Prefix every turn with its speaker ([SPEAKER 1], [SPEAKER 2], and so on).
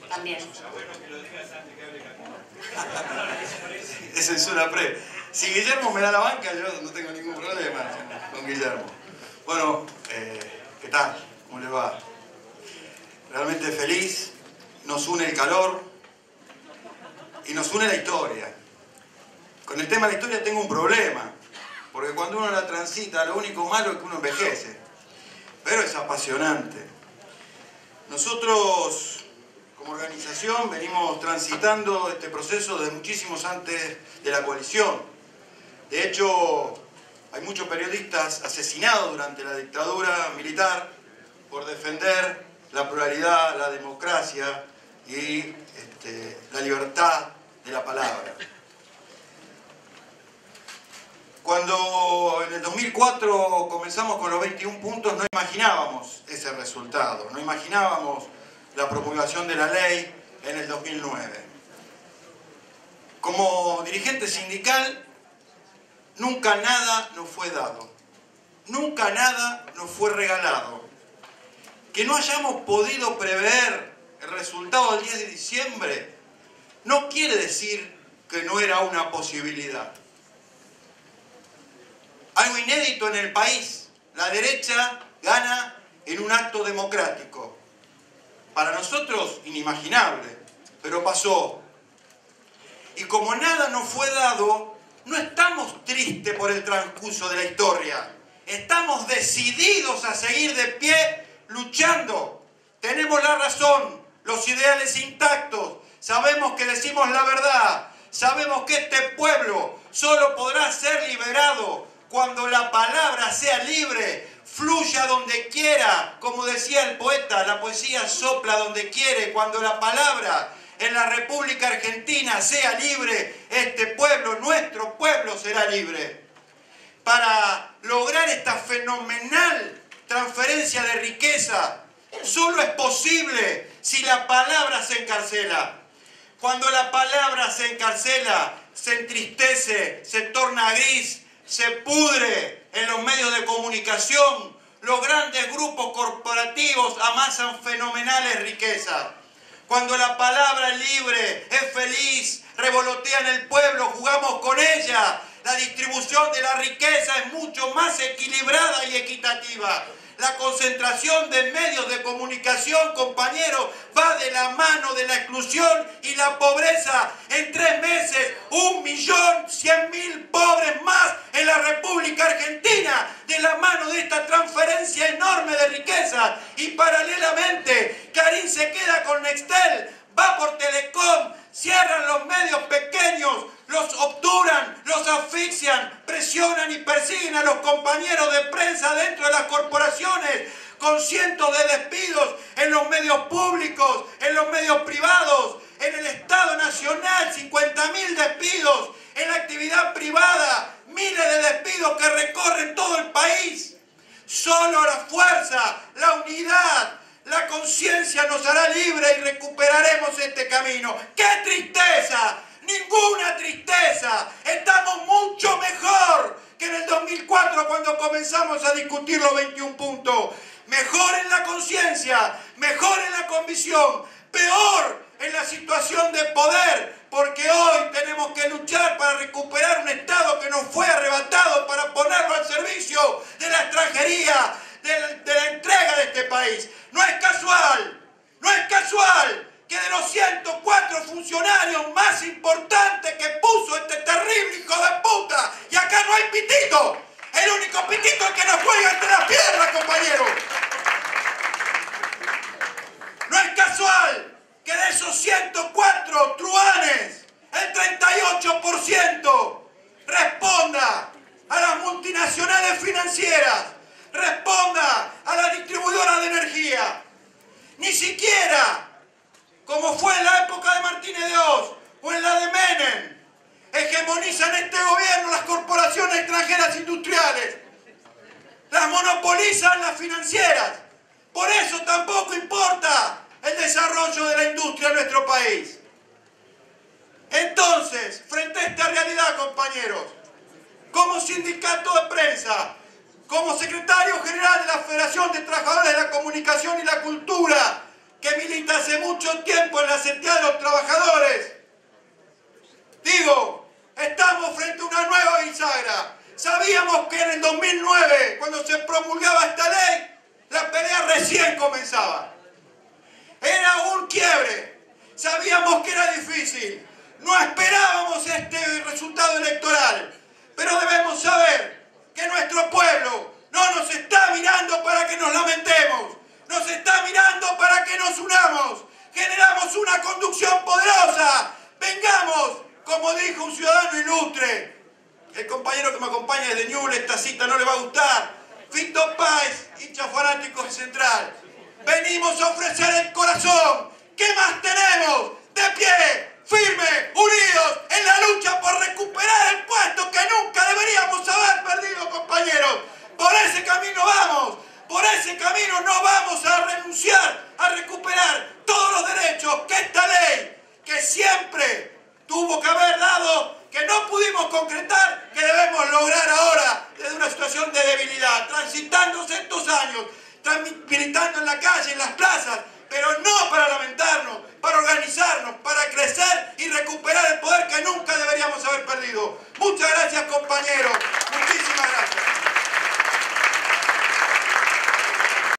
[SPEAKER 1] También.
[SPEAKER 2] Es censura pre. Si Guillermo me da la banca, yo no tengo ningún problema con Guillermo. Bueno, ¿qué tal? ¿Cómo le va? Realmente feliz. Nos une el calor y nos une la historia. Con el tema de la historia tengo un problema, porque cuando uno la transita, lo único malo es que uno envejece. Pero es apasionante. Nosotros, como organización, venimos transitando este proceso desde muchísimos antes de la coalición. De hecho, hay muchos periodistas asesinados durante la dictadura militar por defender la pluralidad, la democracia y la libertad de la palabra. Cuando en el 2004 comenzamos con los 21 puntos, no imaginábamos ese resultado, no imaginábamos la promulgación de la ley en el 2009. Como dirigente sindical, nunca nada nos fue dado, nunca nada nos fue regalado. Que no hayamos podido prever el resultado del 10 de diciembre no quiere decir que no era una posibilidad. Algo inédito en el país, la derecha gana en un acto democrático. Para nosotros, inimaginable, pero pasó. Y como nada nos fue dado, no estamos tristes por el transcurso de la historia. Estamos decididos a seguir de pie, luchando. Tenemos la razón, los ideales intactos. Sabemos que decimos la verdad. Sabemos que este pueblo solo podrá ser liberado cuando la palabra sea libre, fluya donde quiera. Como decía el poeta, la poesía sopla donde quiere. Cuando la palabra en la República Argentina sea libre, este pueblo, nuestro pueblo, será libre. Para lograr esta fenomenal transferencia de riqueza, solo es posible si la palabra se encarcela. Cuando la palabra se encarcela, se entristece, se torna gris, se pudre en los medios de comunicación, los grandes grupos corporativos amasan fenomenales riquezas. Cuando la palabra es libre, es feliz, revolotea en el pueblo, jugamos con ella, la distribución de la riqueza es mucho más equilibrada y equitativa. La concentración de medios de comunicación, compañeros, va de la mano de la exclusión y la pobreza. En 3 meses, 1.100.000 pobres más en la República Argentina, de la mano de esta transferencia enorme de riqueza. Y paralelamente, Clarín se queda con Nextel, va por Telecom, cierran los medios pequeños, los obturan, los asfixian, presionan y persiguen a los compañeros de prensa dentro de las corporaciones, con cientos de despidos en los medios públicos, en los medios privados, en el Estado Nacional, 50.000 despidos, en la actividad privada, miles de despidos que recorren todo el país. Solo la fuerza, la unidad, la conciencia nos hará libre y recuperaremos este camino. ¡Qué tristeza! ¡Ninguna tristeza! Estamos mucho mejor que en el 2004 cuando comenzamos a discutir los 21 puntos. Mejor en la conciencia, mejor en la convicción, peor en la situación de poder, porque hoy tenemos que luchar para recuperar un Estado que nos fue arrebatado, para ponerlo al servicio de la extranjería, de la entrega de este país. No es casual que de los 104 funcionarios más importantes que puso este terrible hijo de puta, y acá no hay pitito, el único pitito es que nos juega entre las piernas, compañeros. No es casual que de esos 104 truanes, el 38% responda a las multinacionales financieras, responda a la distribuidora de energía. Ni siquiera, como fue en la época de Martínez de Oz o en la de Menem, hegemonizan este gobierno las corporaciones extranjeras industriales. Las monopolizan las financieras. Por eso tampoco importa el desarrollo de la industria en nuestro país. Entonces, frente a esta realidad, compañeros, como sindicato de prensa, como secretario general de la Federación de Trabajadores de la Comunicación y la Cultura, que milita hace mucho tiempo en la Central de los Trabajadores. Digo, estamos frente a una nueva bisagra. Sabíamos que en el 2009, cuando se promulgaba esta ley, la pelea recién comenzaba. Era un quiebre. Sabíamos que era difícil. No esperábamos este resultado electoral. Pero debemos saber que nuestro pueblo no nos está mirando para que nos lamentemos. Nos está mirando para que nos unamos. Generamos una conducción poderosa. Vengamos, como dijo un ciudadano ilustre. El compañero que me acompaña desde Ñuble, esta cita no le va a gustar. Fito Páez, hincha fanático de Central. Venimos a ofrecer el corazón. ¿Qué más tenemos? De pie, firme, unidos en la lucha por recuperar el puesto que nunca deberíamos haber perdido, compañeros. Por ese camino vamos. Por ese camino no vamos a renunciar a recuperar todos los derechos que esta ley, que siempre tuvo que haber dado, que no pudimos concretar, que debemos lograr ahora desde una situación de debilidad, transitándose estos años, militando en la calle, en las plazas, pero no para lamentarnos, para organizarnos, para crecer y recuperar el poder que nunca deberíamos haber perdido. Muchas gracias, compañeros.